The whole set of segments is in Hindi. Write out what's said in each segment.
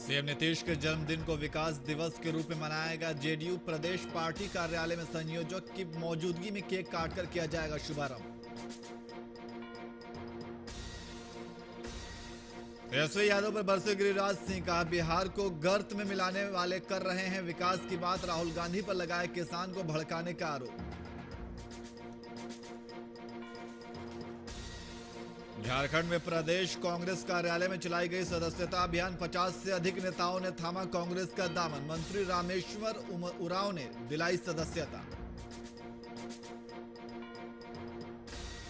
सीएम नीतीश के जन्मदिन को विकास दिवस के रूप में मनाएगा जेडीयू प्रदेश पार्टी कार्यालय में संयोजक की मौजूदगी में केक काटकर किया जाएगा शुभारंभ। तेजस्वी यादव पर बरसे गिरिराज सिंह कहा, बिहार को गर्त में मिलाने वाले कर रहे हैं विकास की बात, राहुल गांधी पर लगाए किसान को भड़काने का आरोप। झारखंड में प्रदेश कांग्रेस कार्यालय में चलाई गई सदस्यता अभियान, 50 से अधिक नेताओं ने थामा कांग्रेस का दामन, मंत्री रामेश्वर उरांव ने दिलाई सदस्यता।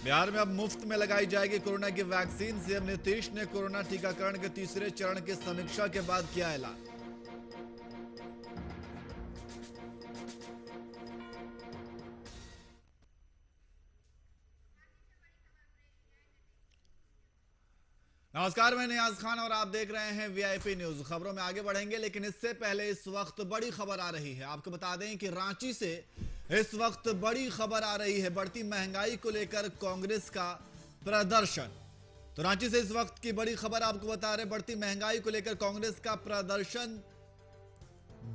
बिहार में अब मुफ्त में लगाई जाएगी कोरोना की वैक्सीन, सीएम नीतीश ने कोरोना टीकाकरण के तीसरे चरण की समीक्षा के बाद किया ऐलान। नमस्कार, मैं नियाज खान और आप देख रहे हैं वीआईपी न्यूज। खबरों में आगे बढ़ेंगे, लेकिन इससे पहले इस वक्त बड़ी खबर आ रही है। आपको बता दें कि रांची से इस वक्त बड़ी खबर आ रही है, बढ़ती महंगाई को लेकर कांग्रेस का प्रदर्शन। तो रांची से इस वक्त की बड़ी खबर आपको बता रहे, बढ़ती महंगाई को लेकर कांग्रेस का प्रदर्शन।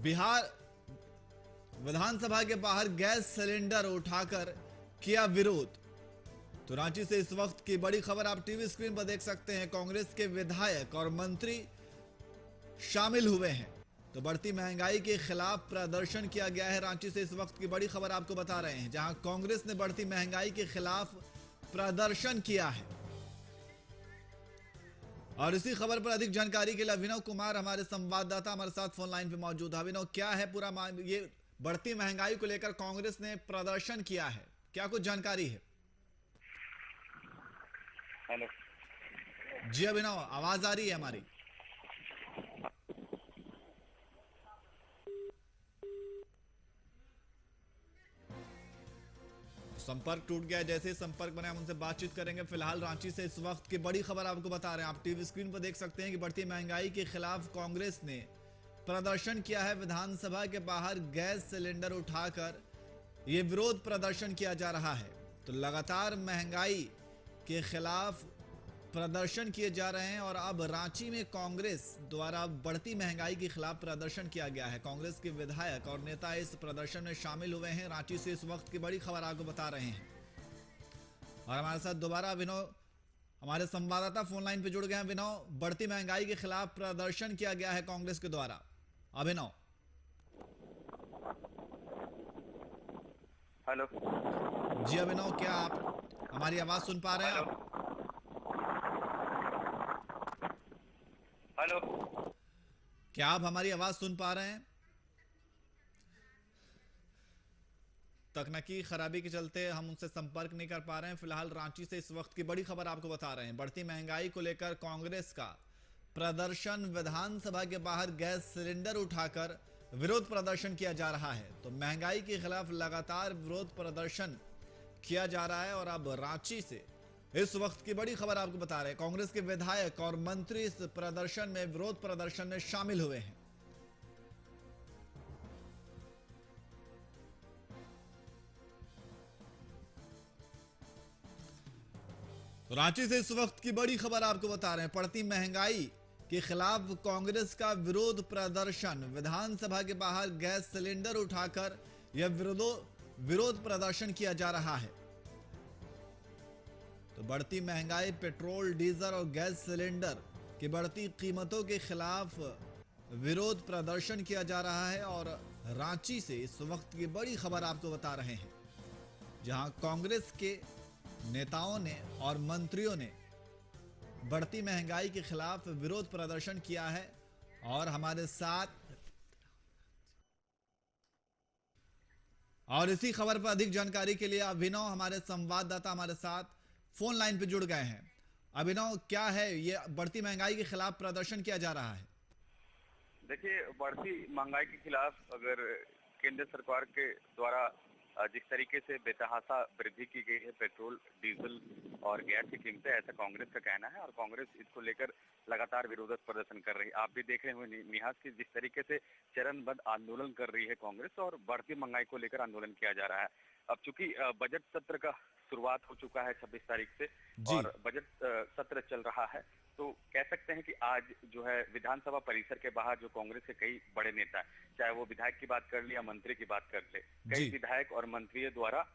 बिहार विधानसभा के बाहर गैस सिलेंडर उठाकर किया विरोध। तो रांची से इस वक्त की बड़ी खबर आप टीवी स्क्रीन पर देख सकते हैं। कांग्रेस के विधायक और मंत्री शामिल हुए हैं। तो बढ़ती महंगाई के खिलाफ प्रदर्शन किया गया है। रांची से इस वक्त की बड़ी खबर आपको बता रहे हैं, जहां कांग्रेस ने बढ़ती महंगाई के खिलाफ प्रदर्शन किया है। और इसी खबर पर अधिक जानकारी के लिए अभिनव कुमार हमारे संवाददाता हमारे साथ फोन लाइन पे मौजूद है। अभिनव, क्या है पूरा ये बढ़ती महंगाई को लेकर कांग्रेस ने प्रदर्शन किया है, क्या कुछ जानकारी है? हेलो जी अभिनव, आवाज आ रही है हमारी? संपर्क टूट गया। जैसे ही संपर्क बने हम उनसे बातचीत करेंगे। फिलहाल रांची से इस वक्त की बड़ी खबर आपको बता रहे हैं। आप टीवी स्क्रीन पर देख सकते हैं कि बढ़ती महंगाई के खिलाफ कांग्रेस ने प्रदर्शन किया है। विधानसभा के बाहर गैस सिलेंडर उठाकर यह विरोध प्रदर्शन किया जा रहा है। तो लगातार महंगाई के खिलाफ प्रदर्शन किए जा रहे हैं और अब रांची में कांग्रेस द्वारा बढ़ती महंगाई के खिलाफ प्रदर्शन किया गया है। कांग्रेस के विधायक और नेता इस प्रदर्शन में शामिल हुए हैं। रांची से इस वक्त की बड़ी खबर आपको बता रहे हैं। और हमारे साथ दोबारा अभिनव हमारे संवाददाता फोन लाइन पे जुड़ गए हैं। अभिनव, बढ़ती महंगाई के खिलाफ प्रदर्शन किया गया है कांग्रेस के द्वारा। अभिनव, हेलो जी अभिनव, क्या आप हमारी आवाज सुन पा रहे हैं? हेलो आप हेलो क्या आप हमारी आवाज सुन पा रहे हैं? तकनीकी खराबी के चलते हम उनसे संपर्क नहीं कर पा रहे हैं। फिलहाल रांची से इस वक्त की बड़ी खबर आपको बता रहे हैं। बढ़ती महंगाई को लेकर कांग्रेस का प्रदर्शन, विधानसभा के बाहर गैस सिलेंडर उठाकर विरोध प्रदर्शन किया जा रहा है। तो महंगाई के खिलाफ लगातार विरोध प्रदर्शन किया जा रहा है। और अब रांची से इस वक्त की बड़ी खबर आपको बता रहे हैं, कांग्रेस के विधायक और मंत्री इस प्रदर्शन में, विरोध प्रदर्शन में शामिल हुए हैं। तो रांची से इस वक्त की बड़ी खबर आपको बता रहे हैं, बढ़ती महंगाई के खिलाफ कांग्रेस का विरोध प्रदर्शन। विधानसभा के बाहर गैस सिलेंडर उठाकर यह विरोध प्रदर्शन किया जा रहा है। तो बढ़ती महंगाई, पेट्रोल, डीजल और गैस सिलेंडर की बढ़ती कीमतों के खिलाफ विरोध प्रदर्शन किया जा रहा है। और रांची से इस वक्त की बड़ी खबर आपको बता रहे हैं, जहां कांग्रेस के नेताओं ने और मंत्रियों ने बढ़ती महंगाई के खिलाफ विरोध प्रदर्शन किया है। और हमारे साथ और इसी खबर पर अधिक जानकारी के लिए अभिनव हमारे संवाददाता हमारे साथ फोन लाइन पे जुड़ गए हैं। अभिनव, क्या है ये बढ़ती महंगाई के खिलाफ प्रदर्शन किया जा रहा है? देखिए, बढ़ती महंगाई के खिलाफ अगर केंद्र सरकार के द्वारा जिस तरीके से बेतहाशा वृद्धि की गई है पेट्रोल, डीजल और गैस की कीमतें, ऐसा कांग्रेस का कहना है। और कांग्रेस इसको लेकर लगातार विरोध प्रदर्शन कर रही है। आप भी देख रहे होंगे निहाज की जिस तरीके से चरणबद्ध आंदोलन कर रही है कांग्रेस, और बढ़ती महंगाई को लेकर आंदोलन किया जा रहा है। अब चूंकि बजट सत्र का शुरुआत हो चुका है 26 तारीख से, जी और बजट सत्र चल रहा है, तो कह सकते हैं कि आज जो है विधानसभा परिसर के बाहर जो कांग्रेस के कई बड़े नेता, चाहे वो विधायक की बात कर ले या मंत्री की बात कर ले, कई विधायक और मंत्रियों द्वारा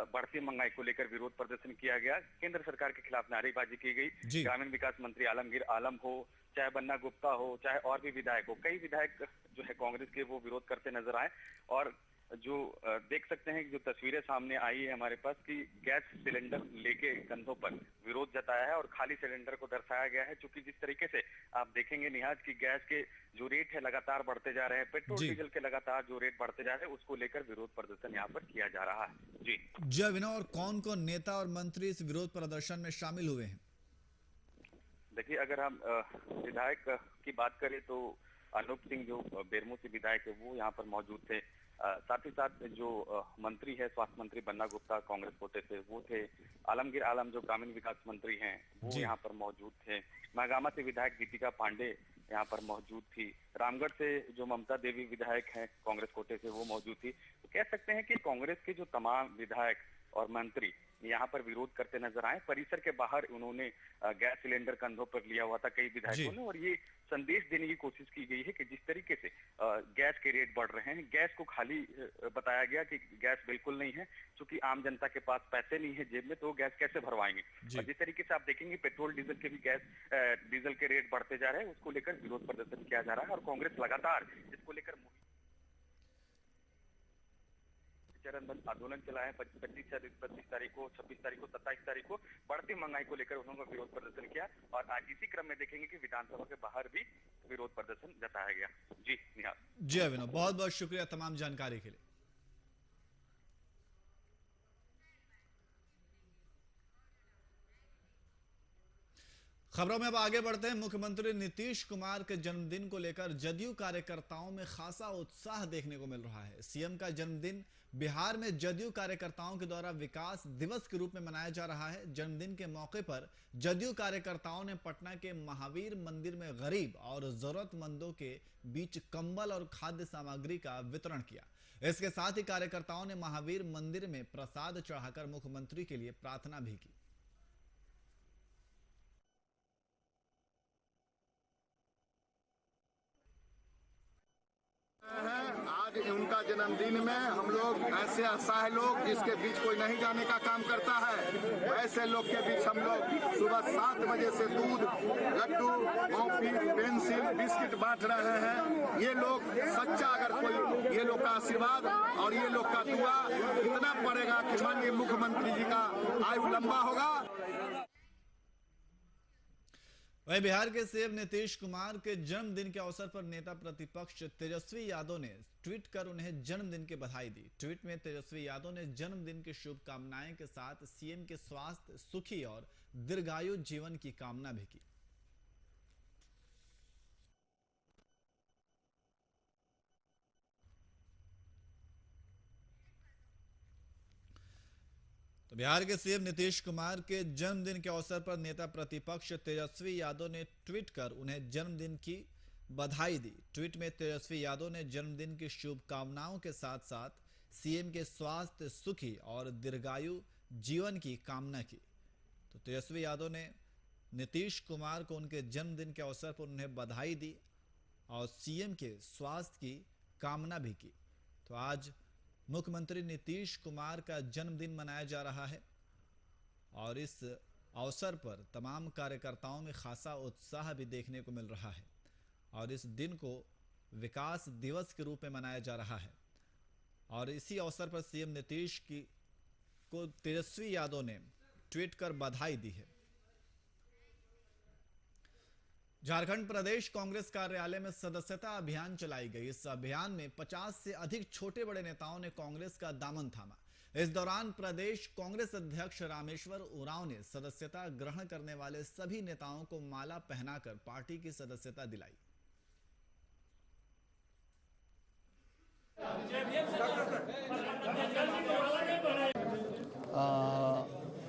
बढ़ती महंगाई को लेकर विरोध प्रदर्शन किया गया, केंद्र सरकार के खिलाफ नारेबाजी की गई। ग्रामीण विकास मंत्री आलमगीर आलम हो, चाहे बन्ना गुप्ता हो, चाहे और भी विधायक हो, कई विधायक जो है कांग्रेस के वो विरोध करते नजर आए। और जो देख सकते हैं कि जो तस्वीरें सामने आई है हमारे पास कि गैस सिलेंडर लेके कंधों पर विरोध जताया है और खाली सिलेंडर को दर्शाया गया है। चूंकि जिस तरीके से आप देखेंगे निहाज की गैस के जो रेट है लगातार बढ़ते जा रहे हैं, पेट्रोल डीजल के लगातार जो रेट बढ़ते जा रहे हैं, उसको लेकर विरोध प्रदर्शन यहाँ पर किया जा रहा है। जी अभिनव, और कौन कौन नेता और मंत्री इस विरोध प्रदर्शन में शामिल हुए हैं? देखिए, अगर हम विधायक की बात करें तो अनूप सिंह जो बेरमो से विधायक है वो यहाँ पर मौजूद थे। साथ ही साथ जो मंत्री है, स्वास्थ्य मंत्री बन्ना गुप्ता कांग्रेस कोटे से वो थे। आलमगीर आलम जो ग्रामीण विकास मंत्री हैं वो यहाँ पर मौजूद थे। महागामा से विधायक दीपिका पांडे यहाँ पर मौजूद थी। रामगढ़ से जो ममता देवी विधायक हैं कांग्रेस कोटे से वो मौजूद थी। तो कह सकते हैं कि कांग्रेस के जो तमाम विधायक और मंत्री यहाँ पर विरोध करते नजर आए। परिसर के बाहर उन्होंने गैस सिलेंडर कंधों पर लिया हुआ था कई विधायकों ने, और ये संदेश देने की कोशिश की गई है कि जिस तरीके से गैस के रेट बढ़ रहे हैं, गैस को खाली बताया गया कि गैस बिल्कुल नहीं है, क्योंकि आम जनता के पास पैसे नहीं है जेब में, तो गैस कैसे भरवाएंगे। और जिस तरीके से आप देखेंगे पेट्रोल डीजल के भी डीजल के रेट बढ़ते जा रहे हैं, उसको लेकर विरोध प्रदर्शन किया जा रहा है। और कांग्रेस लगातार इसको लेकर चरणबद्ध आंदोलन चलाए हैं। 25 तारीख को, 26 तारीख को, 27 तारीख को बढ़ती महंगाई को लेकर उन्होंने विरोध प्रदर्शन किया। और आज इसी क्रम में देखेंगे कि विधानसभा के बाहर भी विरोध प्रदर्शन जताया गया। जी निहाल। जी अभिनव, बहुत बहुत शुक्रिया तमाम जानकारी के लिए। खबरों में अब आगे बढ़ते हैं। मुख्यमंत्री नीतीश कुमार के जन्मदिन को लेकर जदयू कार्यकर्ताओं में खासा उत्साह देखने को मिल रहा है। सीएम का जन्मदिन बिहार में जदयू कार्यकर्ताओं के द्वारा विकास दिवस के रूप में मनाया जा रहा है। जन्मदिन के मौके पर जदयू कार्यकर्ताओं ने पटना के महावीर मंदिर में गरीब और जरूरतमंदों के बीच कंबल और खाद्य सामग्री का वितरण किया। इसके साथ ही कार्यकर्ताओं ने महावीर मंदिर में प्रसाद चढ़ाकर मुख्यमंत्री के लिए प्रार्थना भी की। आज उनका जन्मदिन में हम लोग ऐसे असहाय लोग जिसके बीच कोई नहीं जाने का काम करता है, ऐसे लोग के बीच हम लोग सुबह 7 बजे से दूध, लड्डू, कॉफी, पेंसिल, बिस्किट बांट रहे हैं। ये लोग सच्चा अगर कोई ये लोग का आशीर्वाद और ये लोग का दुआ इतना पड़ेगा कि माननीय मुख्यमंत्री जी का आयु लंबा होगा। वहीं बिहार के सीएम नीतीश कुमार के जन्मदिन के अवसर पर नेता प्रतिपक्ष तेजस्वी यादव ने ट्वीट कर उन्हें जन्मदिन की बधाई दी। ट्वीट में तेजस्वी यादव ने जन्मदिन की शुभकामनाएं के साथ सीएम के स्वास्थ्य, सुखी और दीर्घायु जीवन की कामना भी की। तो बिहार के सीएम नीतीश कुमार के जन्मदिन के अवसर पर नेता प्रतिपक्ष तेजस्वी यादव ने ट्वीट कर उन्हें जन्मदिन की बधाई दी। ट्वीट में तेजस्वी यादव ने जन्मदिन की शुभकामनाओं के साथ साथ सीएम के स्वास्थ्य, सुखी और दीर्घायु जीवन की कामना की। तो तेजस्वी यादव ने नीतीश कुमार को उनके जन्मदिन के अवसर पर उन्हें बधाई दी और सीएम के स्वास्थ्य की कामना भी की। तो आज मुख्यमंत्री नीतीश कुमार का जन्मदिन मनाया जा रहा है और इस अवसर पर तमाम कार्यकर्ताओं में खासा उत्साह भी देखने को मिल रहा है और इस दिन को विकास दिवस के रूप में मनाया जा रहा है। और इसी अवसर पर सीएम नीतीश को तेजस्वी यादव ने ट्वीट कर बधाई दी है। झारखंड प्रदेश कांग्रेस कार्यालय में सदस्यता अभियान चलाई गई। इस अभियान में 50 से अधिक छोटे बड़े नेताओं ने कांग्रेस का दामन थामा। इस दौरान प्रदेश कांग्रेस अध्यक्ष रामेश्वर उरांव ने सदस्यता ग्रहण करने वाले सभी नेताओं को माला पहनाकर पार्टी की सदस्यता दिलाई।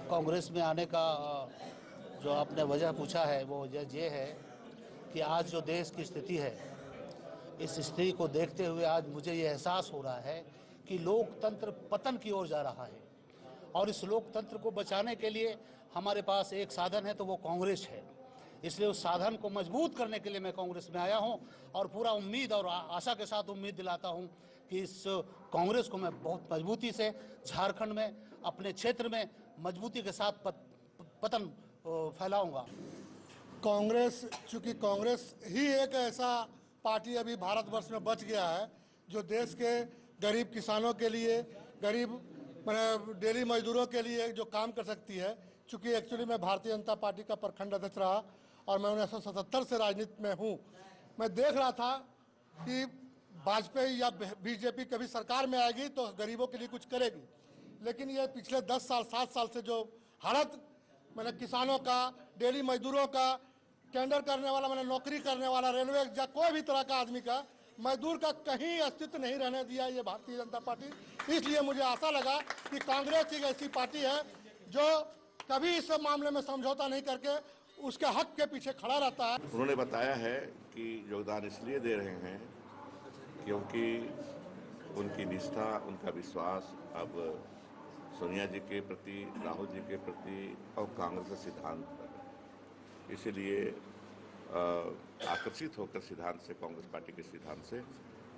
कांग्रेस में आने का जो आपने वजह पूछा है वो वजह ये है कि आज जो देश की स्थिति है, इस स्थिति को देखते हुए आज मुझे ये एहसास हो रहा है कि लोकतंत्र पतन की ओर जा रहा है और इस लोकतंत्र को बचाने के लिए हमारे पास एक साधन है तो वो कांग्रेस है। इसलिए उस साधन को मजबूत करने के लिए मैं कांग्रेस में आया हूं और पूरा उम्मीद और आशा के साथ उम्मीद दिलाता हूं कि इस कांग्रेस को मैं बहुत मजबूती से झारखंड में अपने क्षेत्र में मजबूती के साथ पतन फैलाऊंगा। कांग्रेस, चूंकि कांग्रेस ही एक ऐसा पार्टी अभी भारतवर्ष में बच गया है जो देश के गरीब किसानों के लिए, गरीब डेली मजदूरों के लिए जो काम कर सकती है। चूंकि एक्चुअली मैं भारतीय जनता पार्टी का प्रखंड अध्यक्ष रहा और मैं 1977 से राजनीति में हूँ। मैं देख रहा था कि वाजपेयी या बीजेपी कभी सरकार में आएगी तो गरीबों के लिए कुछ करेगी, लेकिन ये पिछले 10 साल 7 साल से जो हालत मैंने किसानों का, डेली मजदूरों का, टेंडर करने वाला, मैंने नौकरी करने वाला, रेलवे या कोई भी तरह का आदमी का, मजदूर का कहीं अस्तित्व नहीं रहने दिया ये भारतीय जनता पार्टी। इसलिए मुझे आशा लगा कि कांग्रेस एक ऐसी पार्टी है जो कभी इस मामले में समझौता नहीं करके उसके हक के पीछे खड़ा रहता है। उन्होंने बताया है कि योगदान इसलिए दे रहे हैं क्योंकि उनकी निष्ठा, उनका विश्वास अब सोनिया जी के प्रति, राहुल जी के प्रति और कांग्रेस के सिद्धांत पर है। इसीलिए आकर्षित होकर सिद्धांत से, कांग्रेस पार्टी के सिद्धांत से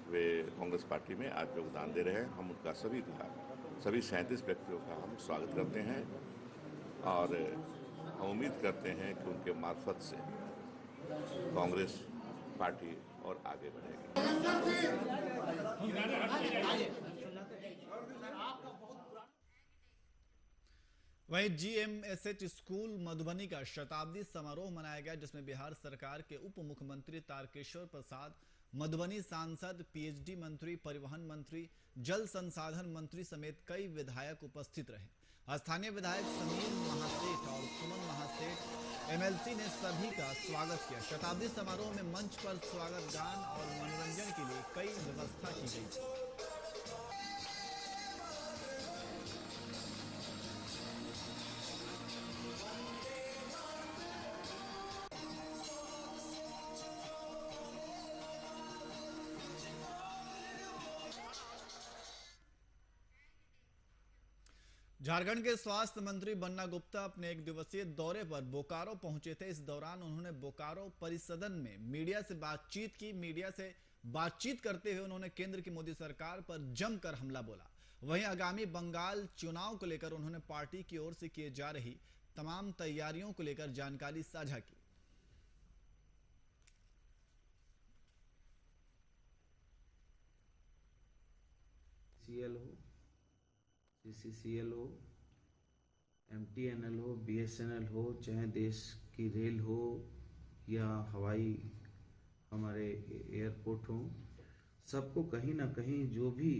वे कांग्रेस पार्टी में आज योगदान दे रहे हैं। हम उनका सभी 37 व्यक्तियों का हम स्वागत करते हैं और हम उम्मीद करते हैं कि उनके मार्फत से कांग्रेस पार्टी और आगे बढ़ेगी। वहीं GMSH स्कूल मधुबनी का शताब्दी समारोह मनाया गया, जिसमें बिहार सरकार के उप मुख्यमंत्री तारकेश्वर प्रसाद, मधुबनी सांसद, PhD मंत्री, परिवहन मंत्री, जल संसाधन मंत्री समेत कई विधायक उपस्थित रहे। स्थानीय विधायक समीर महासेठ और सुमन महासेठ MLC ने सभी का स्वागत किया। शताब्दी समारोह में मंच पर स्वागत गान और मनोरंजन के लिए कई व्यवस्था की गई। झारखंड के स्वास्थ्य मंत्री बन्ना गुप्ता अपने 1 दिवसीय दौरे पर बोकारो पहुंचे थे। इस दौरान उन्होंने बोकारो परिसदन में मीडिया से बातचीत की। मीडिया से बातचीत करते हुए उन्होंने केंद्र की मोदी सरकार पर जमकर हमला बोला। वहीं आगामी बंगाल चुनाव को लेकर उन्होंने पार्टी की ओर से किए जा रही तमाम तैयारियों को लेकर जानकारी साझा की। CCCL हो, MTNL हो, BSNL हो, चाहे देश की रेल हो या हवाई हमारे एयरपोर्ट हो, सबको कहीं ना कहीं जो भी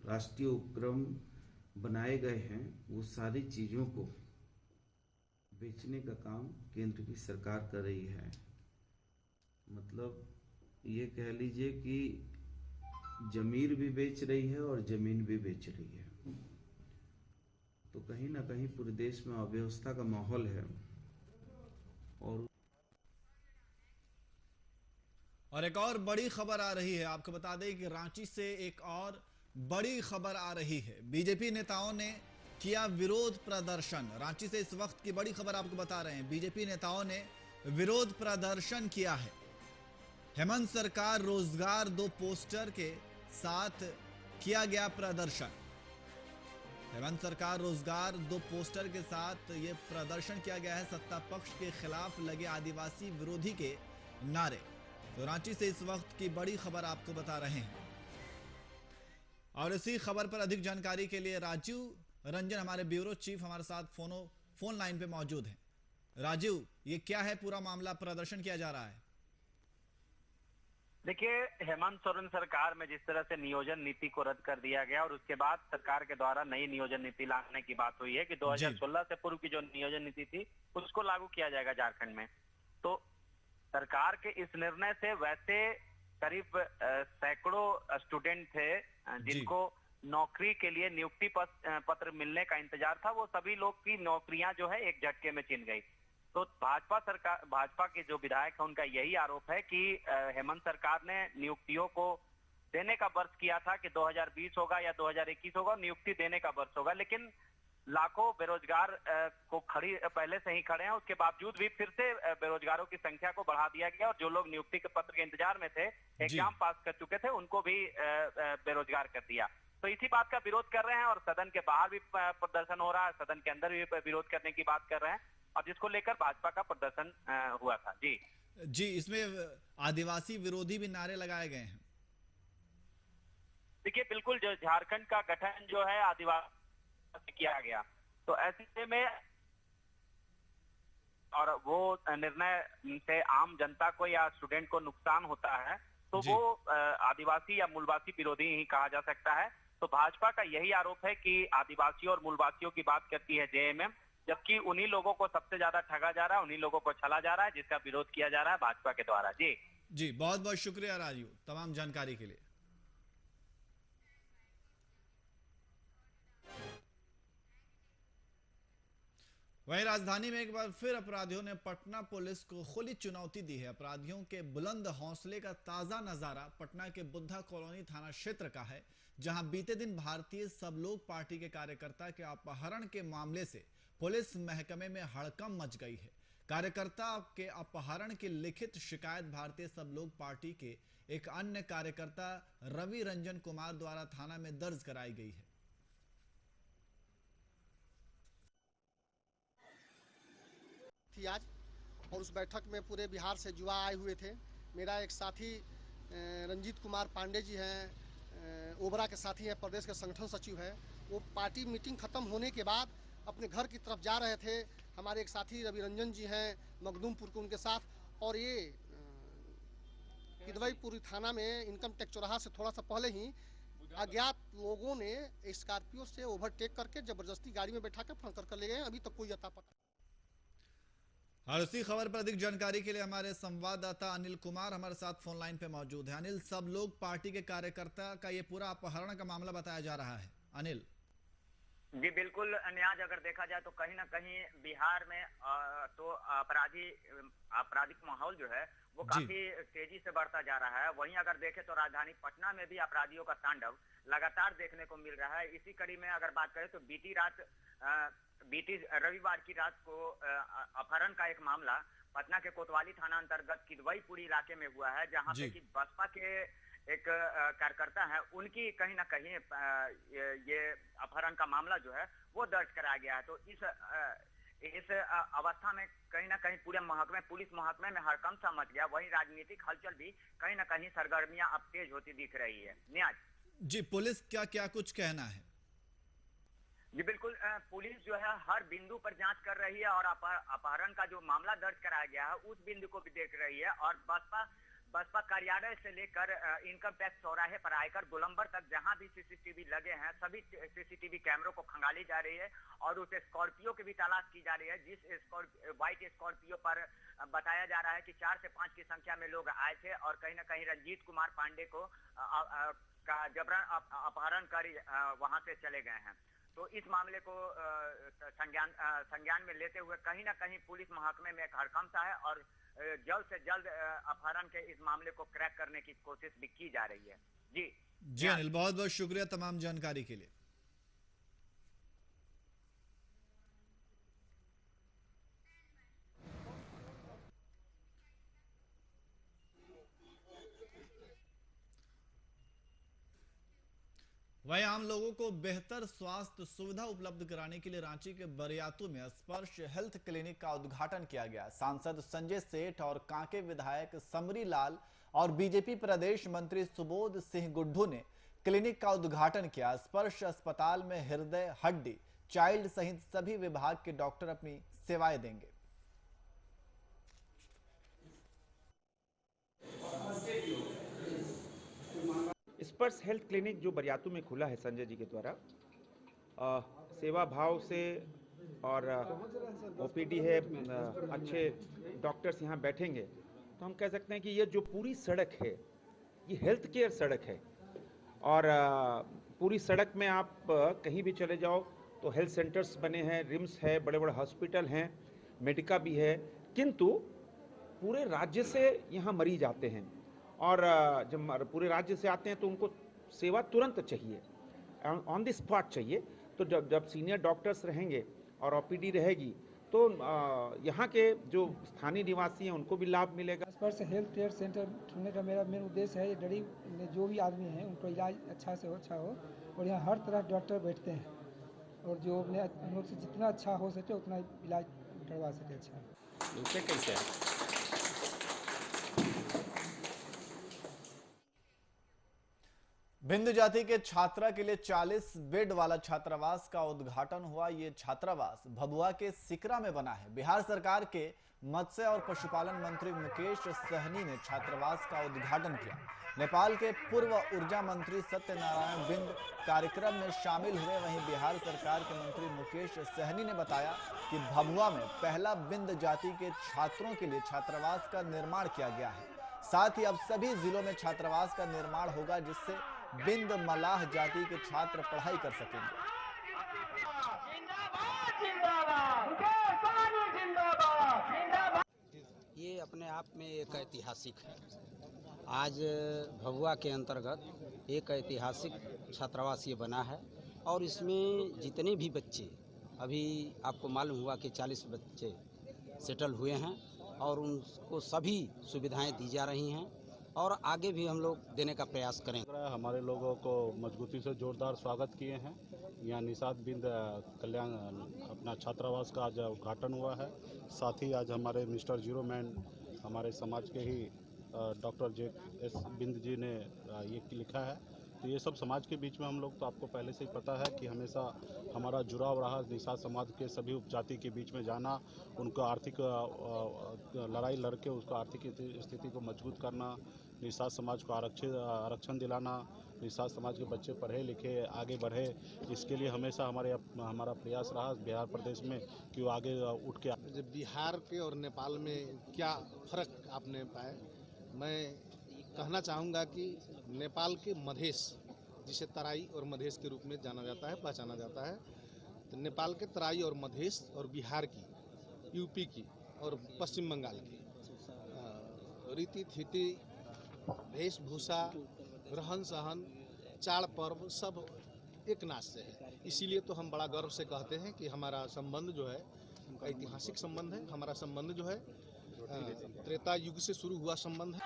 राष्ट्रीय उपक्रम बनाए गए हैं वो सारी चीज़ों को बेचने का काम केंद्र की सरकार कर रही है। मतलब ये कह लीजिए कि जमीर भी बेच रही है और जमीन भी बेच रही है। तो कहीं ना कहीं पूरे देश में अव्यवस्था का माहौल है। और एक और बड़ी खबर आ रही है, आपको बता दें कि रांची से एक और बड़ी खबर आ रही है। बीजेपी नेताओं ने किया विरोध प्रदर्शन। रांची से इस वक्त की बड़ी खबर आपको बता रहे हैं। बीजेपी नेताओं ने विरोध प्रदर्शन किया है। हेमंत सरकार रोजगार 2 पोस्टर के साथ किया गया प्रदर्शन। हेमंत सरकार रोजगार 2 पोस्टर के साथ ये प्रदर्शन किया गया है। सत्ता पक्ष के खिलाफ लगे आदिवासी विरोधी के नारे। तो रांची से इस वक्त की बड़ी खबर आपको बता रहे हैं। और इसी खबर पर अधिक जानकारी के लिए राजीव रंजन हमारे ब्यूरो चीफ हमारे साथ फोन लाइन पे मौजूद हैं। राजीव, ये क्या है पूरा मामला, प्रदर्शन किया जा रहा है? देखिए, हेमंत सोरेन सरकार में जिस तरह से नियोजन नीति को रद्द कर दिया गया और उसके बाद सरकार के द्वारा नई नियोजन नीति लाने की बात हुई है कि 2016 से पूर्व की जो नियोजन नीति थी उसको लागू किया जाएगा झारखंड में। तो सरकार के इस निर्णय से वैसे करीब सैकड़ों स्टूडेंट थे जिनको नौकरी के लिए नियुक्ति पत्र मिलने का इंतजार था, वो सभी लोग की नौकरियां जो है एक झटके में छिन गई। तो भाजपा के जो विधायक है उनका यही आरोप है कि हेमंत सरकार ने नियुक्तियों को देने का वर्ष किया था कि 2020 होगा या 2021 होगा, नियुक्ति देने का वर्ष होगा, लेकिन लाखों बेरोजगार को पहले से ही खड़े हैं, उसके बावजूद भी फिर से बेरोजगारों की संख्या को बढ़ा दिया गया और जो लोग नियुक्ति के पत्र के इंतजार में थे, एग्जाम पास कर चुके थे, उनको भी बेरोजगार कर दिया। तो इसी बात का विरोध कर रहे हैं और सदन के बाहर भी प्रदर्शन हो रहा है, सदन के अंदर भी विरोध करने की बात कर रहे हैं और जिसको लेकर भाजपा का प्रदर्शन हुआ था। जी, इसमें आदिवासी विरोधी भी नारे लगाए गए हैं। देखिए, बिल्कुल जो झारखंड का गठन जो है आदिवासी किया गया, तो ऐसे में और वो निर्णय से आम जनता को या स्टूडेंट को नुकसान होता है, तो वो आदिवासी या मूलवासी विरोधी ही कहा जा सकता है। तो भाजपा का यही आरोप है कि आदिवासी और मूलवासियों की बात करती है जेएमएम, जबकि उन्हीं लोगों को सबसे ज्यादा ठगा जा रहा है, उन्हीं लोगों को छला जा रहा है, जिसका विरोध किया जा रहा है भाजपा के द्वारा। जी, बहुत बहुत शुक्रिया राजू तमाम जानकारी के लिए। वहीं राजधानी में एक बार फिर अपराधियों ने पटना पुलिस को खुली चुनौती दी है। अपराधियों के बुलंद हौसले का ताजा नजारा पटना के बुद्धा कॉलोनी थाना क्षेत्र का है, जहां बीते दिन भारतीय सब लोग पार्टी के कार्यकर्ता के अपहरण के मामले से पुलिस महकमे में हड़कंप मच गई है। कार्यकर्ता के अपहरण की लिखित शिकायत भारतीय सब लोग पार्टी के एक अन्य कार्यकर्ता रवि रंजन कुमार द्वारा थाना में दर्ज कराई गई है। आज और उस बैठक में पूरे बिहार से युवा आए हुए थे। मेरा एक साथी रंजीत कुमार पांडे जी हैं, ओबरा के साथी हैं, प्रदेश के संगठन सचिव हैं। वो पार्टी मीटिंग खत्म होने के बाद अपने घर की तरफ जा रहे थे। हमारे एक साथी रवि रंजन जी हैं मखदूमपुर के, उनके साथ, और ये किदवईपुरी थाना में इनकम टैक्स चौराहा से थोड़ा सा पहले ही अज्ञात लोगों ने स्कॉर्पियो से ओवरटेक करके जबरदस्ती गाड़ी में बैठा कर फंस कर ले गए। अभी तक कोई अता पता। और उसी खबर पर अधिक जानकारी के लिए हमारे संवाददाता अनिल कुमार हमारे साथ फोन लाइन पे मौजूद है। अनिल, सब लोग पार्टी के कार्यकर्ता का ये पूरा अपहरण का मामला बताया जा रहा है। अनिल जी बिल्कुल न्याज, अगर देखा जाए तो कहीं ना कहीं बिहार में तो आपराधिक माहौल जो है वो काफी तेजी से बढ़ता जा रहा है। वहीं अगर देखें तो राजधानी पटना में भी अपराधियों का तांडव लगातार देखने को मिल रहा है। इसी कड़ी में अगर बात करें तो बीती रविवार की रात को अपहरण का एक मामला पटना के कोतवाली थाना अंतर्गत किदवईपुरी इलाके में हुआ है, जहां पे कि बसपा के एक कार्यकर्ता है, उनकी कहीं ना कहीं ये अपहरण का मामला जो है वो दर्ज कराया गया है। तो इस अवस्था में कहीं ना कहीं पूरे महकमे, पुलिस महकमे में हड़कंप सा मच गया। वहीं राजनीतिक हलचल भी कहीं ना कहीं सरगर्मियां अब तेज होती दिख रही है। न्याज जी, पुलिस क्या क्या कुछ कहना है? जी बिल्कुल, पुलिस जो है हर बिंदु पर जांच कर रही है और अपहरण का जो मामला दर्ज कराया गया है उस बिंदु को भी देख रही है। और बसपा कार्यालय से लेकर इनकम टैक्स चौराहे पर आकर गोलंबर तक जहां भी सीसीटीवी लगे हैं, सभी सीसीटीवी कैमरों को खंगाली जा रही है और उस स्कॉर्पियो की भी तलाश की जा रही है, जिस व्हाइट स्कॉर्पियो पर बताया जा रहा है कि 4 से 5 की संख्या में लोग आए थे और कहीं ना कहीं रंजीत कुमार पांडे को का जबरन अपहरण कर वहां से चले गए हैं। तो इस मामले को संज्ञान में लेते हुए कहीं ना कहीं पुलिस महकमे में एक हड़कंप सा है और जल्द से जल्द अपहरण के इस मामले को क्रैक करने की कोशिश भी की जा रही है। जी अनिल, बहुत बहुत शुक्रिया तमाम जानकारी के लिए। वहीं आम लोगों को बेहतर स्वास्थ्य सुविधा उपलब्ध कराने के लिए रांची के बरियातू में स्पर्श हेल्थ क्लिनिक का उद्घाटन किया गया। सांसद संजय सेठ और कांके विधायक समरी लाल और बीजेपी प्रदेश मंत्री सुबोध सिंह गुड्डू ने क्लिनिक का उद्घाटन किया। स्पर्श अस्पताल में हृदय, हड्डी, चाइल्ड सहित सभी विभाग के डॉक्टर अपनी सेवाएं देंगे। स्पर्श हेल्थ क्लिनिक जो बरियातू में खुला है संजय जी के द्वारा, सेवा भाव से और ओपीडी है, अच्छे डॉक्टर्स यहाँ बैठेंगे, तो हम कह सकते हैं कि ये जो पूरी सड़क है ये हेल्थ केयर सड़क है। और पूरी सड़क में आप कहीं भी चले जाओ तो हेल्थ सेंटर्स बने हैं, रिम्स है, बड़े बड़े हॉस्पिटल हैं, मेडिका भी है, किंतु पूरे राज्य से यहाँ मरीज आते हैं और जब पूरे राज्य से आते हैं तो उनको सेवा तुरंत चाहिए, ऑन द स्पॉट चाहिए। तो जब सीनियर डॉक्टर्स रहेंगे और ओपीडी रहेगी तो यहाँ के जो स्थानीय निवासी हैं उनको भी लाभ मिलेगा। स्पर्श हेल्थ केयर सेंटर चुनने का मेरा मेन उद्देश्य है, गरीब में जो भी आदमी हैं उनको इलाज अच्छा हो और यहाँ हर तरह डॉक्टर बैठते हैं और जो हम लोग से जितना अच्छा हो सके उतना इलाज करवा सके अच्छा। दूसरे कैसे है? भिंड जाति के छात्रा के लिए 40 बेड वाला छात्रावास का उद्घाटन हुआ। ये छात्रावास भभुआ के सिकरा में बना है। बिहार सरकार के मत्स्य और पशुपालन मंत्री मुकेश सहनी ने छात्रावास का उद्घाटन किया। नेपाल के पूर्व ऊर्जा मंत्री सत्यनारायण बिंद कार्यक्रम में शामिल हुए। वहीं बिहार सरकार के मंत्री मुकेश सहनी ने बताया कि भभुआ में पहला बिंद जाति के छात्रों के लिए छात्रावास का निर्माण किया गया है। साथ ही अब सभी जिलों में छात्रावास का निर्माण होगा, जिससे बिंद मलाह जाति के छात्र पढ़ाई कर सकेंगे। ये अपने आप में एक ऐतिहासिक है। आज भभुआ के अंतर्गत एक ऐतिहासिक छात्रावास ये बना है और इसमें जितने भी बच्चे, अभी आपको मालूम हुआ कि 40 बच्चे सेटल हुए हैं और उनको सभी सुविधाएं दी जा रही हैं और आगे भी हम लोग देने का प्रयास करेंगे। हमारे लोगों को मजबूती से जोरदार स्वागत किए हैं। यहाँ निषाद बिंद कल्याण अपना छात्रावास का आज उद्घाटन हुआ है। साथ ही आज हमारे मिस्टर जीरो मैन हमारे समाज के ही डॉक्टर जे.एस. बिंद जी ने ये लिखा है। तो ये सब समाज के बीच में हम लोग, तो आपको पहले से ही पता है कि हमेशा हमारा जुड़ाव रहा निषाद समाज के सभी उपजाति के बीच में जाना, उनको आर्थिक लड़ाई लड़के उसको आर्थिक स्थिति को मजबूत करना, निषाद समाज को आरक्षण दिलाना, निषाद समाज के बच्चे पढ़े लिखे आगे बढ़े, इसके लिए हमेशा हमारा प्रयास रहा बिहार प्रदेश में कि वो आगे उठ के। बिहार के और नेपाल में क्या फ़र्क आपने पाए? मैं कहना चाहूँगा कि नेपाल के मधेश, जिसे तराई और मधेश के रूप में जाना जाता है, पहचाना जाता है, तो नेपाल के तराई और मधेश और बिहार की, यूपी की और पश्चिम बंगाल की रीति थीति, वेशभूषा, रहन सहन, चाड़ पर्व सब एक नाच से है। इसीलिए तो हम बड़ा गर्व से कहते हैं कि हमारा संबंध जो है ऐतिहासिक संबंध है। हमारा संबंध जो है त्रेता युग से शुरू हुआ संबंध है।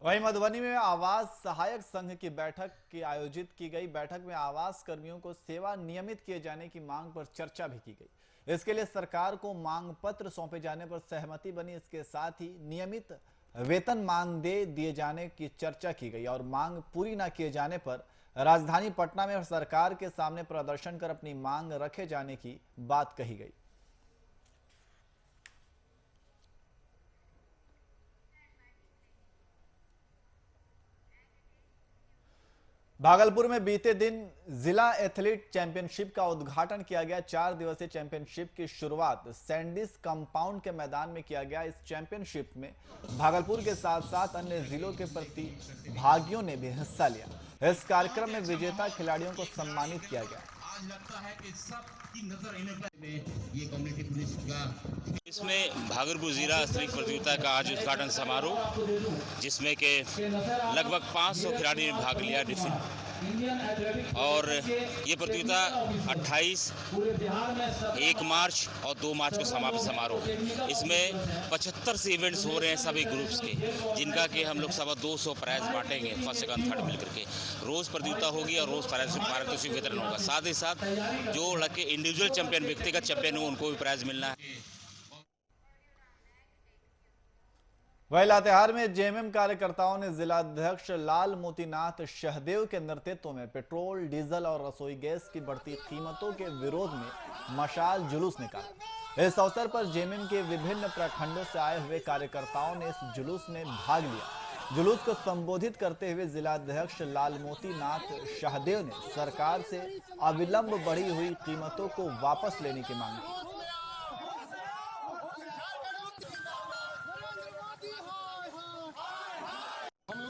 वहीं मधुबनी में आवास सहायक संघ की बैठक की आयोजित की गई। बैठक में आवास कर्मियों को सेवा नियमित किए जाने की मांग पर चर्चा भी की गई। इसके लिए सरकार को मांग पत्र सौंपे जाने पर सहमति बनी। इसके साथ ही नियमित वेतन मानदेय दिए जाने की चर्चा की गई और मांग पूरी न किए जाने पर राजधानी पटना में सरकार के सामने प्रदर्शन कर अपनी मांग रखे जाने की बात कही गई। भागलपुर में बीते दिन जिला एथलीट चैंपियनशिप का उद्घाटन किया गया। 4 दिवसीय चैंपियनशिप की शुरुआत सैंडिस कंपाउंड के मैदान में किया गया। इस चैंपियनशिप में भागलपुर के साथ साथ अन्य जिलों के प्रतिभागियों ने भी हिस्सा लिया। इस कार्यक्रम में विजेता खिलाड़ियों को सम्मानित किया गया। आज लगता है कि सबकी नजर ये कम्युनिटी पुलिस का इसमें भागलपुर जिला स्तरीय प्रतियोगिता का आज उद्घाटन समारोह, जिसमें के लगभग 500 खिलाड़ी ने भाग लिया और ये प्रतियोगिता 28, 1 मार्च और 2 मार्च को समापन समारोह। इसमें 75 से इवेंट्स हो रहे हैं सभी ग्रुप्स के, जिनका कि हम लोग 200 प्राइज बांटेंगे फर्स्ट सेकंड थर्ड मिलकर के। रोज प्रतियोगिता होगी और रोज पारितोषिक वितरण होगा। साथ ही साथ जो लड़के इंडिविजुअल चैंपियन, व्यक्तिगत चैंपियन हो, उनको भी प्राइज मिलना है। वहीं लातेहार में जेएमएम कार्यकर्ताओं ने जिलाध्यक्ष लाल मोतीनाथ शहदेव के नेतृत्व में पेट्रोल, डीजल और रसोई गैस की बढ़ती कीमतों के विरोध में मशाल जुलूस निकाला। इस अवसर पर जेएमएम के विभिन्न प्रखंडों से आए हुए कार्यकर्ताओं ने इस जुलूस में भाग लिया। जुलूस को संबोधित करते हुए जिलाध्यक्ष लाल मोतीनाथ शहदेव ने सरकार से अविलंब बढ़ी हुई कीमतों को वापस लेने की मांग की।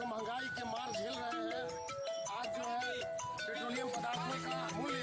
महंगाई के मार झेल रहे हैं। आज जो है पेट्रोलियम पदार्थों का मूल्य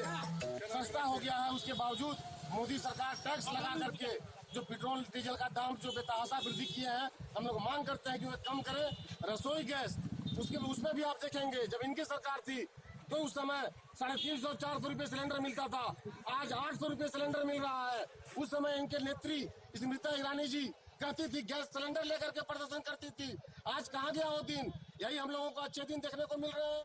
सस्ता हो गया है, उसके बावजूद मोदी सरकार टैक्स लगा करके जो पेट्रोल डीजल का दाम जो बेतहाशा वृद्धि किए हैं, हम लोग मांग करते हैं कि वह कम करें। रसोई गैस उसमें भी आप देखेंगे जब इनकी सरकार थी तो उस समय 350-400 रुपये सिलेंडर मिलता था, आज 800 रुपये सिलेंडर मिल रहा है। उस समय इनके नेत्री स्मृति ईरानी जी कहती थी गैस सिलेंडर लेकर के प्रदर्शन करती थी। आज कहाँ गया वो दिन? यही हम लोगों को अच्छे दिन देखने को मिल रहे हैं।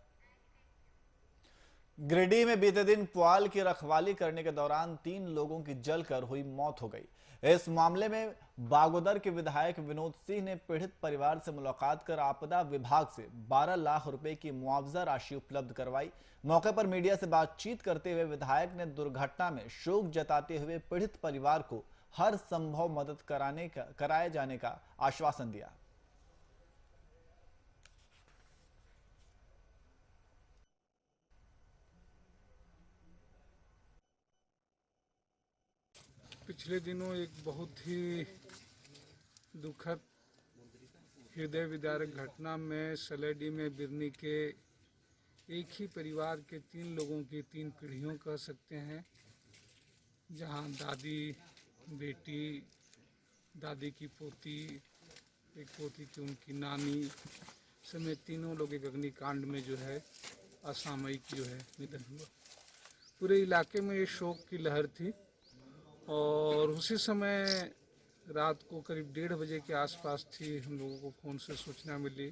गिरिडीह में बीते दिन पुआल की रखवाली करने के दौरान 3 लोगों की जलकर हुई मौत हो गई। इस मामले में बागोदर के विधायक विनोद सिंह ने पीड़ित परिवार से मुलाकात कर आपदा विभाग से 12 लाख रुपए की मुआवजा राशि उपलब्ध करवाई। मौके पर मीडिया से बातचीत करते हुए विधायक ने दुर्घटना में शोक जताते हुए पीड़ित परिवार को हर संभव मदद कराए जाने का आश्वासन दिया। पिछले दिनों एक बहुत ही दुखद हृदय विदारक घटना में सलेडी में बिरनी के एक ही परिवार के 3 लोगों की 3 पीढ़ियों कह सकते हैं, जहां दादी, बेटी, दादी की पोती, एक पोती की उनकी नानी समेत तीनों लोग एक अग्निकांड में जो है असामयिक जो है निधन हुआ। पूरे इलाके में ये शोक की लहर थी और उसी समय रात को करीब 1:30 बजे के आसपास थी हम लोगों को फ़ोन से सूचना मिली,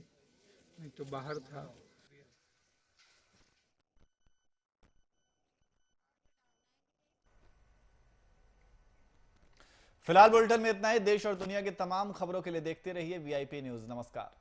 नहीं तो बाहर था। फिलहाल बुलेटिन में इतना ही। देश और दुनिया की तमाम खबरों के लिए देखते रहिए VIP न्यूज़। नमस्कार।